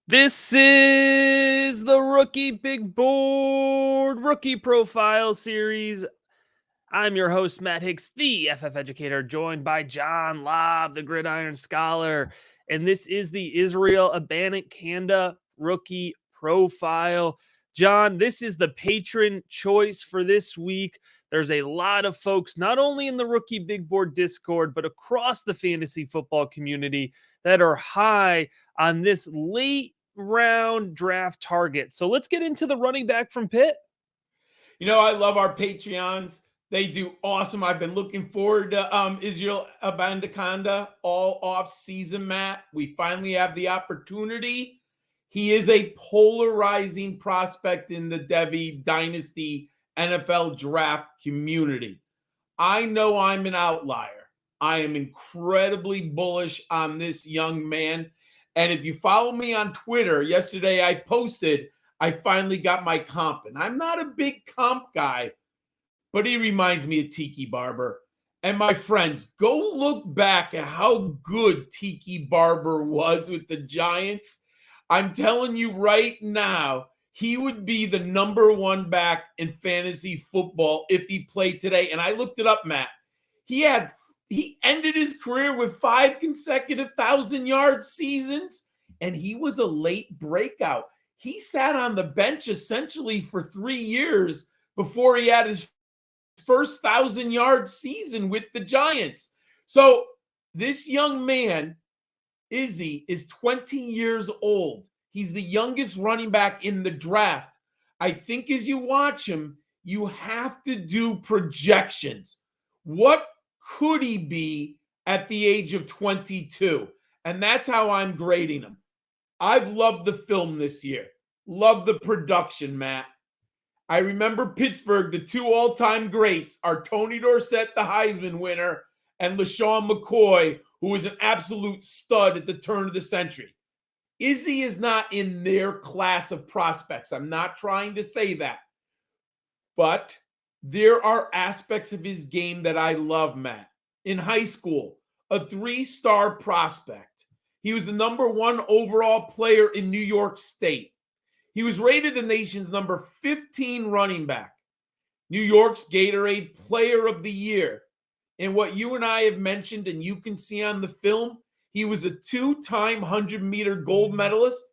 This is the Rookie Big Board Rookie Profile Series. I'm your host, Matt Hicks, the FF Educator, joined by John Lobb, the Gridiron Scholar. And this is the Israel Abanikanda Rookie Profile. John, this is the patron choice for this week. There's a lot of folks, not only in the Rookie Big Board Discord, but across the fantasy football community that are high on this late round draft target. So let's get into the running back from Pitt. You know, I love our Patreons. They do awesome. I've been looking forward to Israel Abanikanda all off season, Matt. We finally have the opportunity. He is a polarizing prospect in the Devi Dynasty NFL draft community. I know I'm an outlier. I am incredibly bullish on this young man. And if you follow me on Twitter, yesterday I posted I finally got my comp. And I'm not a big comp guy, but he reminds me of Tiki Barber. And my friends, go look back at how good Tiki Barber was with the Giants. I'm telling you right now, he would be the number one back in fantasy football if he played today. And I looked it up, Matt. He ended his career with 5 consecutive 1,000-yard seasons, and he was a late breakout. He sat on the bench essentially for 3 years before he had his first 1,000-yard season with the Giants. So this young man, Izzy, is 20 years old. He's the youngest running back in the draft. I think as you watch him, you have to do projections. What could he be at the age of 22? And that's how I'm grading him. I've loved the film this year. Love the production, Matt. I remember Pittsburgh, the 2 all-time greats are Tony Dorsett, the Heisman winner, and LaShawn McCoy, who was an absolute stud at the turn of the century. Izzy is not in their class of prospects. I'm not trying to say that. But there are aspects of his game that I love, Matt. In high school, a 3-star prospect. He was the number 1 overall player in New York State. He was rated the nation's number 15 running back. New York's Gatorade Player of the Year. And what you and I have mentioned, and you can see on the film, he was a 2-time 100-meter gold medalist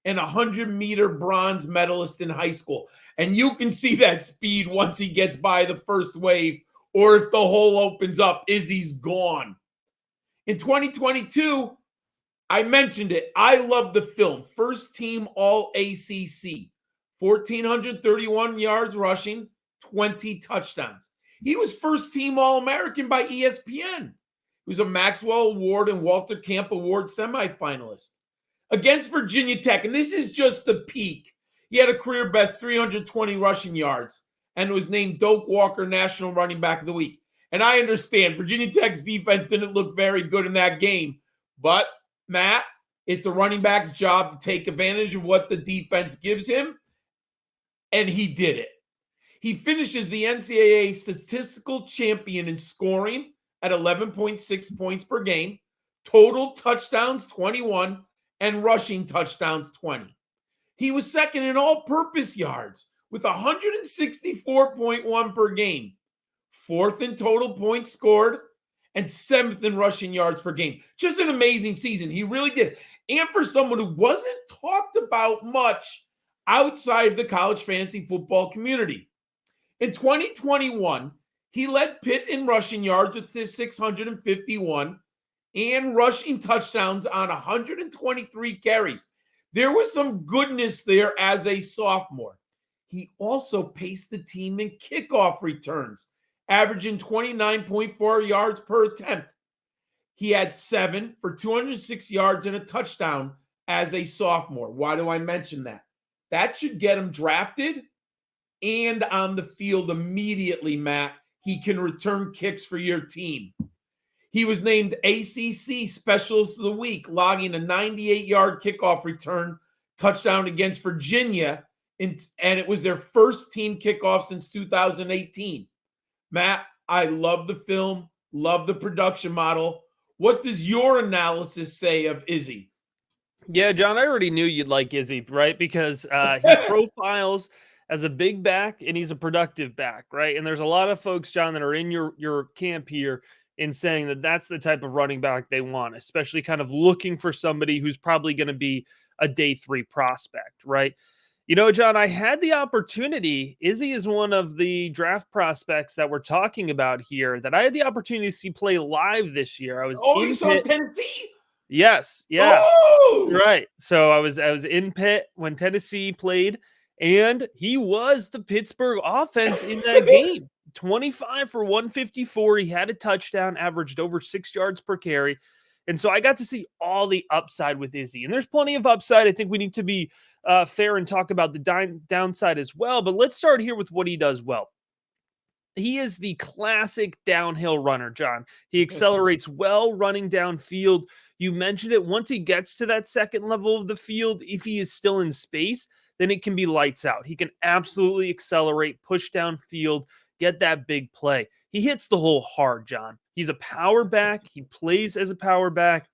and a 100-meter bronze medalist in high school. And you can see that speed once he gets by the first wave, or if the hole opens up, Izzy's gone. In 2022, I mentioned it. I love the film. First team All-ACC. 1,431 yards rushing, 20 touchdowns. He was first team All-American by ESPN. He was a Maxwell Award and Walter Camp Award semifinalist. Against Virginia Tech, and this is just the peak, he had a career best 320 rushing yards and was named Doak Walker National Running Back of the Week. And I understand Virginia Tech's defense didn't look very good in that game, but Matt, it's a running back's job to take advantage of what the defense gives him, and he did it. He finishes the NCAA statistical champion in scoring at 11.6 points per game, total touchdowns 21, and rushing touchdowns 20. He was second in all-purpose yards with 164.1 per game, 4th in total points scored, and 7th in rushing yards per game. Just an amazing season. He really did. And for someone who wasn't talked about much outside the college fantasy football community. In 2021, he led Pitt in rushing yards with his 651 and rushing touchdowns on 123 carries. There was some goodness there as a sophomore. He also paced the team in kickoff returns, averaging 29.4 yards per attempt. He had 7 for 206 yards and a touchdown as a sophomore. Why do I mention that? That should get him drafted and on the field immediately, Matt. He can return kicks for your team. He was named ACC Specialist of the Week, logging a 98-yard kickoff return touchdown against Virginia, and it was their first team kickoff since 2018. Matt, I love the film, love the production model. What does your analysis say of Izzy? Yeah, John, I already knew you'd like Izzy, right? Because he profiles as a big back and he's a productive back, right? And there's a lot of folks, John, that are in your camp here in saying that that's the type of running back they want, especially kind of looking for somebody who's probably going to be a day 3 prospect, right? You know, John, I had the opportunity. Izzy is one of the draft prospects that we're talking about here that I had the opportunity to see play live this year. I was Oh, you in saw Pitt. Tennessee? Yes, yeah. Oh, Right. So I was in Pitt when Tennessee played, and he was the Pittsburgh offense in that game. 25 for 154. He had a touchdown, averaged over 6 yards per carry. And so I got to see all the upside with Izzy. And there's plenty of upside. I think we need to be fair and talk about the downside as well. But let's start here with what he does well. He is the classic downhill runner, John. He accelerates well running downfield. You mentioned it. Once he gets to that second level of the field, if he is still in space, then it can be lights out. He can absolutely accelerate, push downfield, get that big play. He hits the hole hard, John. He's a power back. He plays as a power back.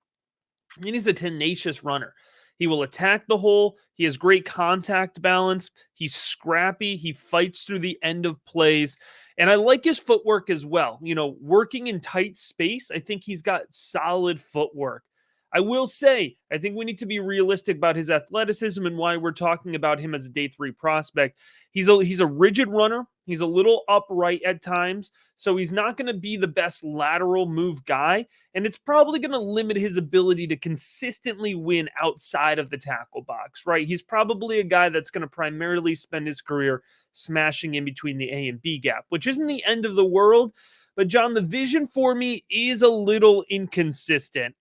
And he's a tenacious runner. He will attack the hole. He has great contact balance. He's scrappy. He fights through the end of plays. And I like his footwork as well. You know, working in tight space, I think he's got solid footwork. I will say, I think we need to be realistic about his athleticism and why we're talking about him as a day 3 prospect. He's a rigid runner. He's a little upright at times, so he's not going to be the best lateral move guy, and it's probably going to limit his ability to consistently win outside of the tackle box, right? He's probably a guy that's going to primarily spend his career smashing in between the A and B gap, which isn't the end of the world. But John, the vision for me is a little inconsistent.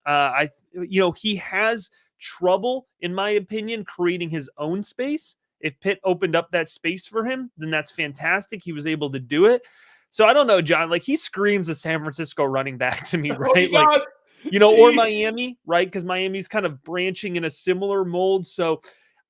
He has trouble, in my opinion, creating his own space. If Pitt opened up that space for him, then that's fantastic. He was able to do it. So I don't know, John. Like he screams a San Francisco running back to me, oh, he right? Like, does. or He, Miami, right? Because Miami's kind of branching in a similar mold. So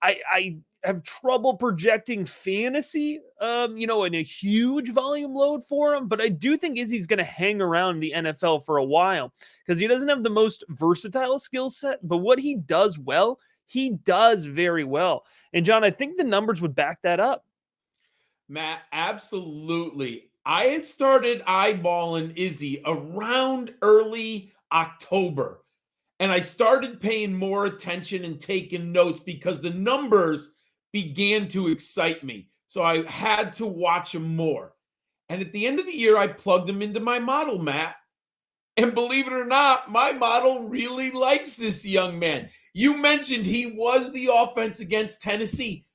I have trouble projecting fantasy, in a huge volume load for him. But I do think Izzy's going to hang around the NFL for a while because he doesn't have the most versatile skill set. But what he does well, he does very well. And John, I think the numbers would back that up. Matt, absolutely. I had started eyeballing Izzy around early October, and I started paying more attention and taking notes because the numbers began to excite me. So I had to watch him more. And at the end of the year, I plugged him into my model, Matt. And believe it or not, my model really likes this young man. You mentioned he was the offense against Tennessee.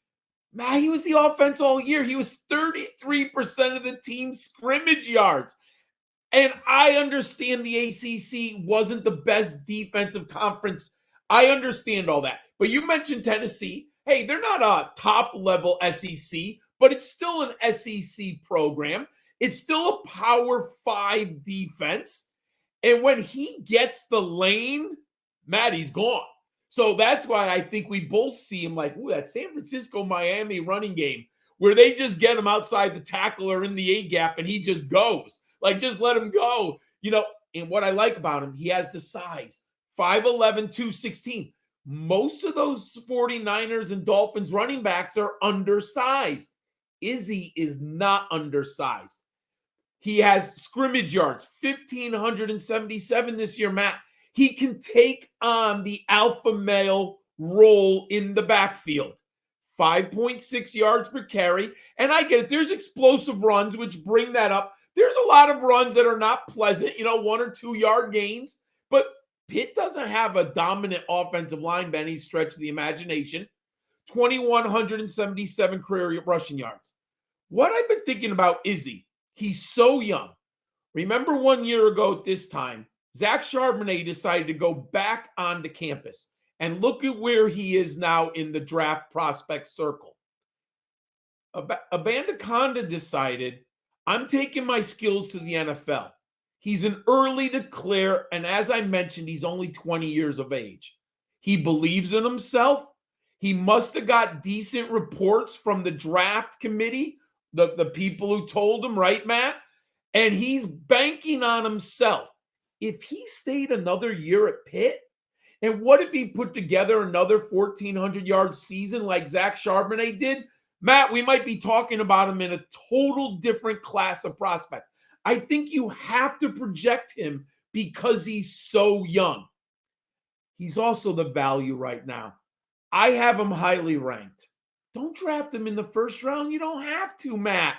Man, he was the offense all year. He was 33% of the team's scrimmage yards. And I understand the ACC wasn't the best defensive conference. I understand all that. But you mentioned Tennessee. Hey, they're not a top level SEC, but it's still an SEC program. It's still a Power 5 defense. And when he gets the lane, Matt, he's gone. So that's why I think we both see him like, ooh, that San Francisco Miami running game where they just get him outside the tackle or in the A gap and he just goes. Like, just let him go. And what I like about him, he has the size 5'11, 216. Most of those 49ers and Dolphins running backs are undersized. Izzy is not undersized. He has scrimmage yards, 1,577 this year, Matt. He can take on the alpha male role in the backfield. 5.6 yards per carry. And I get it. There's explosive runs, which bring that up. There's a lot of runs that are not pleasant, 1 or 2 yard gains. But Pitt doesn't have a dominant offensive line by any stretch of the imagination. 2,177 career rushing yards. What I've been thinking about Izzy, he's so young. Remember 1 year ago at this time, Zach Charbonnet decided to go back onto campus. And look at where he is now in the draft prospect circle. Abanikanda decided, I'm taking my skills to the NFL. He's an early declare, and as I mentioned, he's only 20 years of age. He believes in himself. He must have got decent reports from the draft committee, the people who told him, right, Matt? And he's banking on himself. If he stayed another year at Pitt, And what if he put together another 1,400-yard season like Zach Charbonnet did? Matt, we might be talking about him in a total different class of prospect. I think you have to project him because he's so young. He's also the value right now. I have him highly ranked. Don't draft him in the first round. You don't have to, Matt.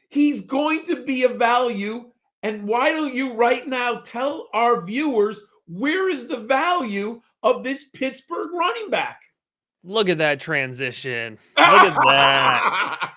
He's going to be a value. And why don't you right now tell our viewers where is the value of this Pittsburgh running back? Look at that transition. Look at that.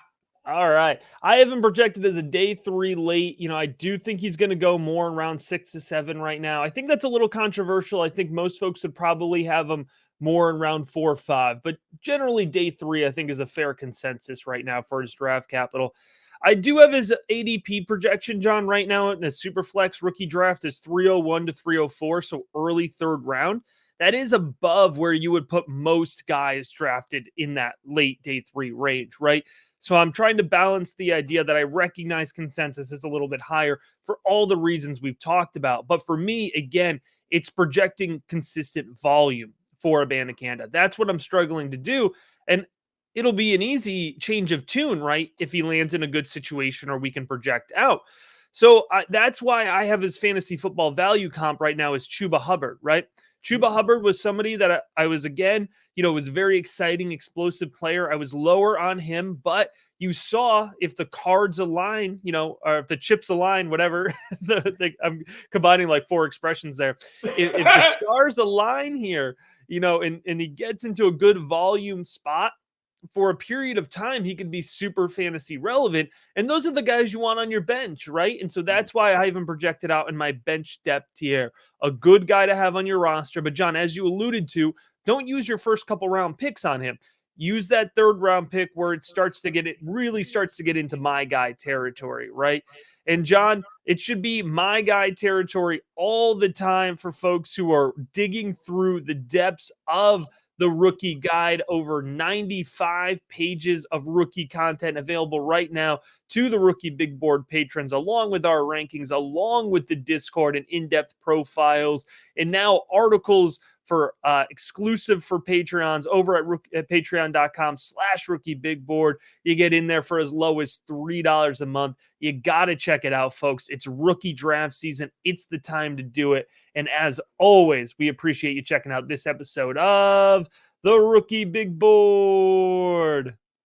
All right. I have him projected as a day 3 late. I do think he's going to go more around 6 to 7 right now. I think that's a little controversial. I think most folks would probably have him more in round 4 or 5, but generally day 3 I think is a fair consensus right now for his draft capital. I do have his ADP projection, John, right now in a super flex rookie draft is 301 to 304, so early 3rd round. That is above where you would put most guys drafted in that late day 3 range, right? So I'm trying to balance the idea that I recognize consensus is a little bit higher for all the reasons we've talked about. But for me, again, it's projecting consistent volume for Abanikanda. That's what I'm struggling to do. And it'll be an easy change of tune, right? If he lands in a good situation or we can project out. So that's why I have his fantasy football value comp right now is Chuba Hubbard, right? Chuba Hubbard was somebody that I was, again, was a very exciting, explosive player. I was lower on him, but you saw if the cards align, or if the chips align, whatever. I'm combining like 4 expressions there. If the stars align here, and he gets into a good volume spot, for a period of time, he could be super fantasy relevant. And those are the guys you want on your bench, right? And so that's why I even projected out in my bench depth tier, a good guy to have on your roster. But John, as you alluded to, don't use your first couple round picks on him. Use that 3rd round pick where it really starts to get into my guy territory, right? And John, it should be my guy territory all the time for folks who are digging through the depths of the rookie guide. Over 95 pages of rookie content available right now to the Rookie Big Board patrons, along with our rankings, along with the Discord and in-depth profiles, and now articles for exclusive for Patreons over at patreon.com/rookie big board. You get in there for as low as $3 a month. You got to check it out, folks. It's rookie draft season. It's the time to do it. And as always, we appreciate you checking out this episode of the Rookie Big Board.